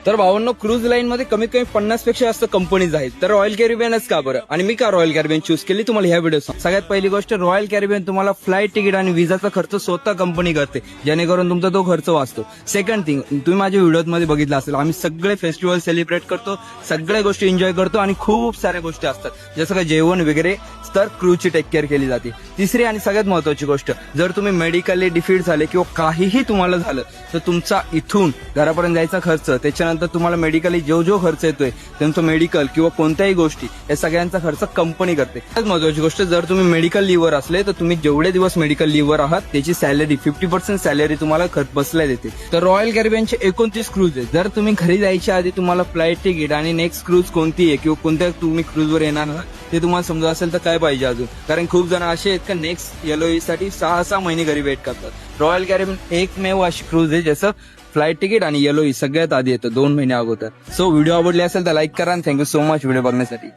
तर भावांनो, cruise line मध्ये कमीत कमी 50 पेक्षा जास्त कंपनीज आहेत. तर रॉयल कॅरिबियनच का बरं, आणि मी का रॉयल कॅरिबियन चूज केली तुम्हाला ह्या व्हिडिओ. सगळ्यात पहिली गोष्ट, रॉयल कॅरिबियन तुम्हाला फ्लाईट तिकीट आणि विजाचा खर्च स्वतः कंपनी करते, जेणेकरून तुमचा तो खर्च वाचतो. सेकंड थिंग, तुम्ही माझ्या व्हिडिओमध्ये बघितलं असेल, आम्ही सगळे फेस्टिवल सेलिब्रेट करतो, सगळ्या गोष्टी एन्जॉय करतो आणि खूप साऱ्या गोष्टी असतात, जसं काय जेवण वगैरे, तर क्रूजची टेक केअर केली जाते. तिसरी आणि सगळ्यात महत्वाची गोष्ट, जर तुम्ही मेडिकली डिफीट झाले किंवा काहीही तुम्हाला झालं तर तुमचा इथून घरापर्यंत जायचा खर्च, त्याच्यानंतर तुम्हाला मेडिकली जो खर्च येतोय, तुमचं मेडिकल किंवा कोणत्याही गोष्टी, या सगळ्यांचा खर्च कंपनी करते. सगळ्यात महत्वाची गोष्ट, जर तुम्ही मेडिकल लीव्हर असले तर तुम्ही जेवढे दिवस मेडिकल लीव्हर आहात त्याची सॅलरी 50% सॅलरी तुम्हाला खर्च बसल्या देते. तर रॉयल कॅरिबियनचे 29 क्रूज आहेत. जर तुम्ही घरी जायच्या आधी तुम्हाला फ्लाईट तिकीट आणि नेक्स्ट क्रूज कोणती आहे किंवा कोणत्या तुम्ही क्रूजवर येणार आहात ते तुम्हाला समजा असेल तर काय पाहिजे अजून, कारण खूप जण असे आहेत का नेक्स्ट LOE साठी 6 महिने घरी वेट करतात. रॉयल कॅरिबियन एकमेव अशी क्रूज आहे ज्याचं फ्लाईट तिकीट आणि LOE सगळ्यात आधी येतं 2 महिने अगोदर. सो व्हिडिओ आवडले असेल तर लाईक करा आणि थँक्यू सो मच व्हिडिओ बघण्यासाठी.